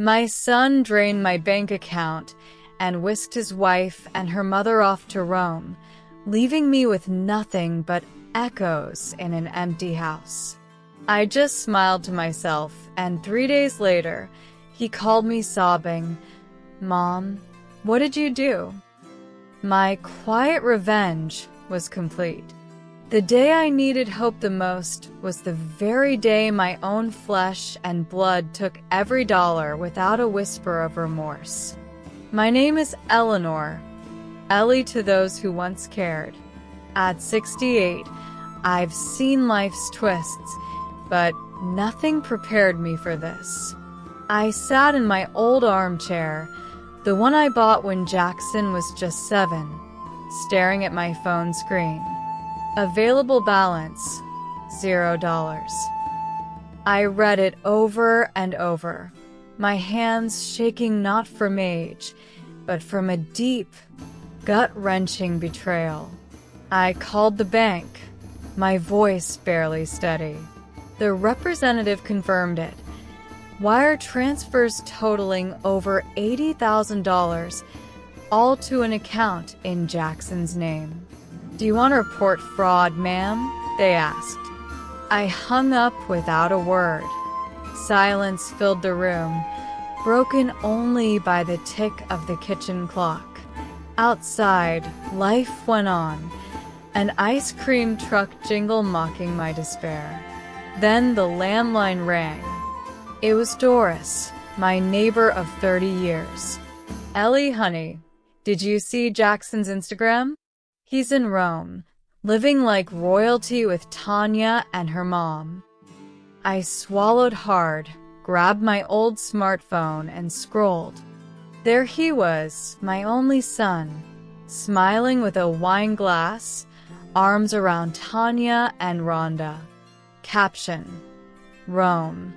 My son drained my bank account and whisked his wife and her mother off to Rome, leaving me with nothing but echoes in an empty house. I just smiled to myself, and 3 days later, he called me sobbing, "Mom, what did you do?" My quiet revenge was complete. The day I needed hope the most was the very day my own flesh and blood took every dollar without a whisper of remorse. My name is Eleanor, Ellie to those who once cared. At 68, I've seen life's twists, but nothing prepared me for this. I sat in my old armchair, the one I bought when Jackson was just 7, staring at my phone screen. Available balance, $0. I read it over and over, my hands shaking not from age, but from a deep, gut-wrenching betrayal. I called the bank, my voice barely steady. The representative confirmed it. Wire transfers totaling over $80,000, all to an account in Jackson's name. "Do you want to report fraud, ma'am?" they asked. I hung up without a word. Silence filled the room, broken only by the tick of the kitchen clock. Outside, life went on, an ice cream truck jingle mocking my despair. Then the landline rang. It was Doris, my neighbor of 30 years. "Ellie, honey, did you see Jackson's Instagram? He's in Rome, living like royalty with Tanya and her mom." I swallowed hard, grabbed my old smartphone and scrolled. There he was, my only son, smiling with a wine glass, arms around Tanya and Rhonda. Caption: Rome.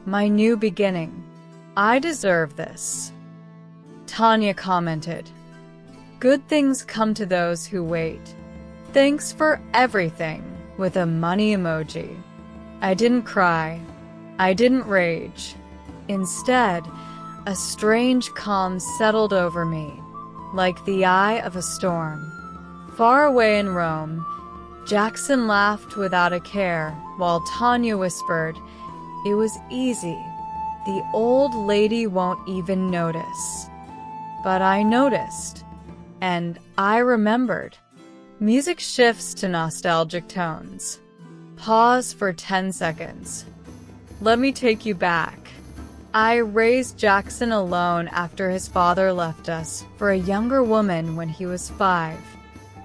My new beginning. I deserve this. Tanya commented, "Good things come to those who wait. Thanks for everything," with a money emoji. I didn't cry. I didn't rage. Instead, a strange calm settled over me, like the eye of a storm. Far away in Rome, Jackson laughed without a care, while Tanya whispered, "It was easy. The old lady won't even notice." But I noticed, and I remembered. Music shifts to nostalgic tones. Pause for 10 seconds. Let me take you back. I raised Jackson alone after his father left us for a younger woman when he was 5.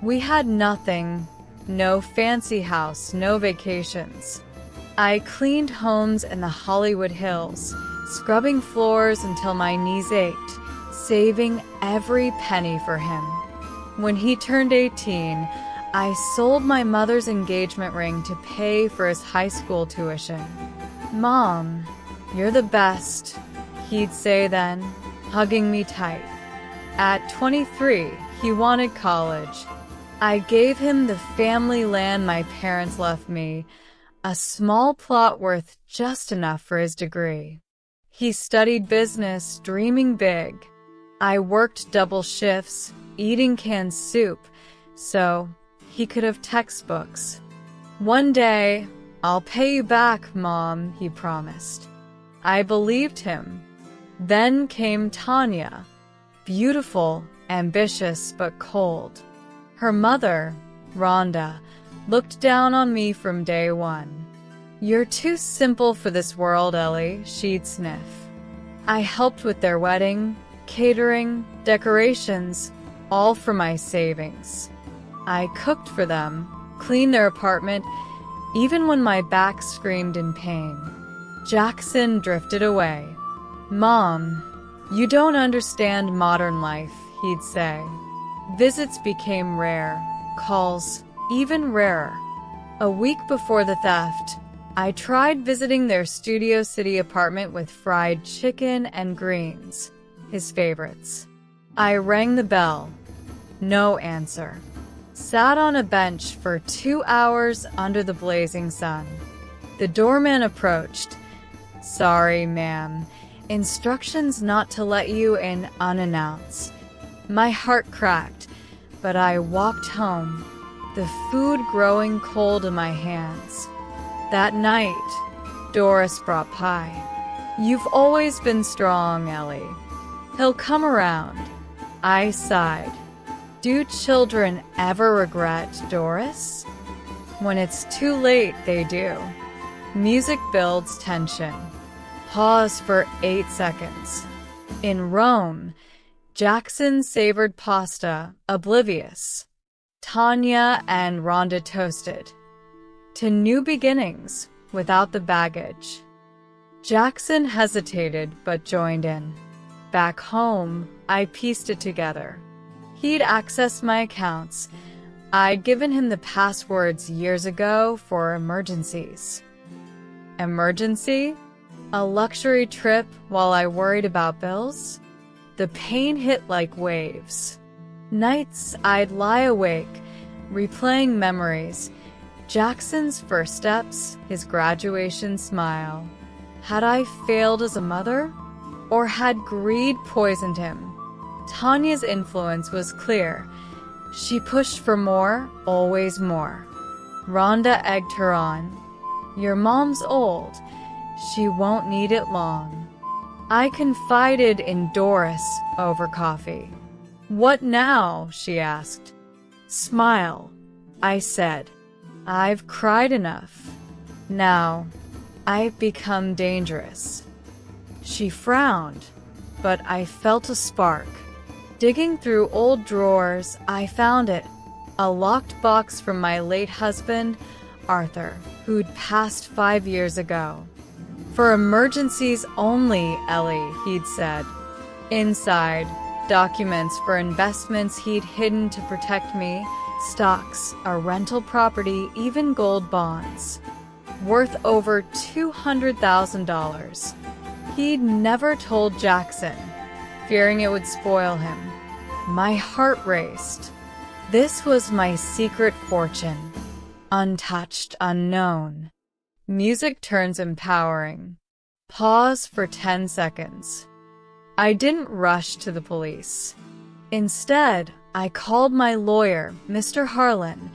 We had nothing, no fancy house, no vacations. I cleaned homes in the Hollywood Hills, scrubbing floors until my knees ached, saving every penny for him. When he turned 18, I sold my mother's engagement ring to pay for his high school tuition. "Mom, you're the best," he'd say then, hugging me tight. At 23, he wanted college. I gave him the family land my parents left me, a small plot worth just enough for his degree. He studied business, dreaming big. I worked double shifts, eating canned soup, so he could have textbooks. "One day, I'll pay you back, Mom," he promised. I believed him. Then came Tanya, beautiful, ambitious, but cold. Her mother, Rhonda, looked down on me from day one. "You're too simple for this world, Ellie," she'd sniff. I helped with their wedding, catering, decorations, all from my savings. I cooked for them, cleaned their apartment, even when my back screamed in pain. Jackson drifted away. "Mom, you don't understand modern life," he'd say. Visits became rare, calls even rarer. A week before the theft, I tried visiting their Studio City apartment with fried chicken and greens, his favorites. I rang the bell. No answer. Sat on a bench for 2 hours under the blazing sun. The doorman approached. "Sorry, ma'am. Instructions not to let you in unannounced. My heart cracked, but I walked home, the food growing cold in my hands. That night, Doris brought pie. "You've always been strong, Ellie. He'll come around." I sighed. Do children ever regret, Doris? When it's too late, they do. Music builds tension. Pause for 8 seconds. In Rome, Jackson savored pasta, oblivious. Tanya and Rhonda toasted. To new beginnings, without the baggage. Jackson hesitated but joined in. Back home, I pieced it together. He'd accessed my accounts. I'd given him the passwords years ago for emergencies. Emergency? A luxury trip while I worried about bills? The pain hit like waves. Nights I'd lie awake, replaying memories. Jackson's first steps, his graduation smile. Had I failed as a mother? Or had greed poisoned him? Tanya's influence was clear. She pushed for more, always more. Rhonda egged her on. Your mom's old. She won't need it long. I confided in Doris over coffee. What now? She asked. Smile, I said. I've cried enough. Now, I've become dangerous. She frowned, but I felt a spark. Digging through old drawers, I found it. A locked box from my late husband, Arthur, who'd passed 5 years ago. For emergencies only, Ellie, he'd said. Inside, documents for investments he'd hidden to protect me, stocks, a rental property, even gold bonds. Worth over $200,000. He'd never told Jackson, fearing it would spoil him. My heart raced. This was my secret fortune. Untouched, unknown. Music turns empowering. Pause for 10 seconds. I didn't rush to the police. Instead, I called my lawyer, Mr. Harlan,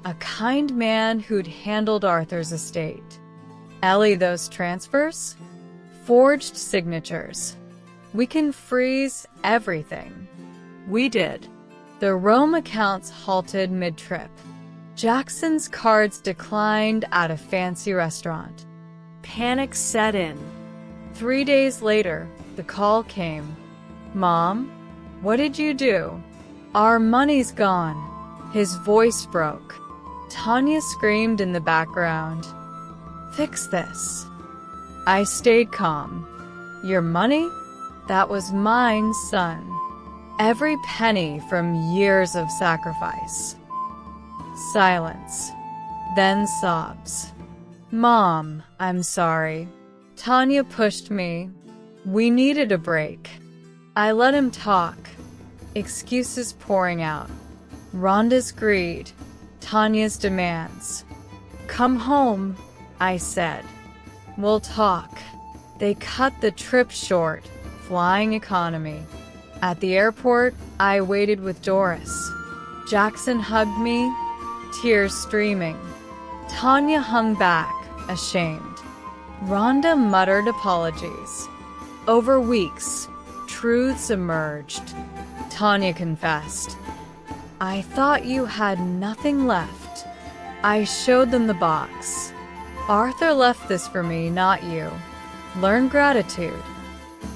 a kind man who'd handled Arthur's estate. Ellie, those transfers? Forged signatures. We can freeze everything. We did. The Rome accounts halted mid-trip. Jackson's cards declined at a fancy restaurant. Panic set in. 3 days later, the call came. Mom, what did you do? Our money's gone. His voice broke. Tanya screamed in the background. Fix this. I stayed calm. Your money? That was mine, son. Every penny from years of sacrifice. Silence. Then sobs. Mom, I'm sorry. Tanya pushed me. We needed a break. I let him talk. Excuses pouring out. Rhonda's greed. Tanya's demands. Come home, I said. We'll talk. They cut the trip short. Flying economy. At the airport, I waited with Doris. Jackson hugged me, tears streaming. Tanya hung back, ashamed. Rhonda muttered apologies. Over weeks, truths emerged. Tanya confessed. I thought you had nothing left. I showed them the box. Arthur left this for me, not you. Learn gratitude.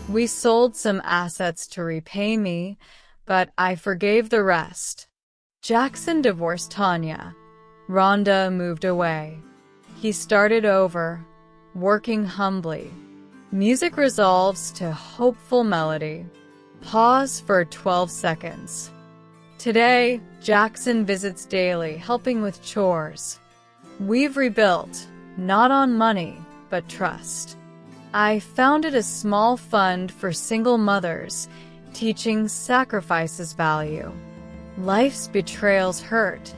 We sold some assets to repay me, but I forgave the rest. Jackson divorced Tanya. Rhonda moved away. He started over, working humbly. Music resolves to hopeful melody. Pause for 12 seconds. Today, Jackson visits daily, helping with chores. We've rebuilt, not on money, but trust. I founded a small fund for single mothers, teaching sacrifice's value. Life's betrayals hurt,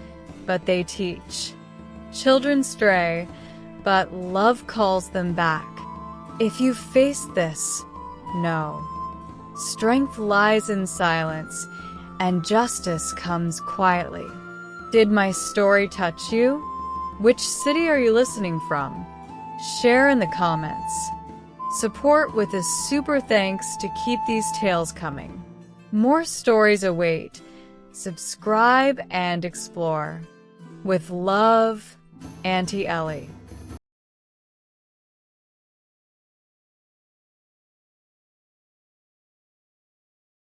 but they teach. Children stray, but love calls them back. If you face this, No. Strength lies in silence, and justice comes quietly. Did my story touch you? Which city are you listening from? Share in the comments. Support with a super thanks to keep these tales coming. More stories await. Subscribe and explore. With love, Auntie Ellie.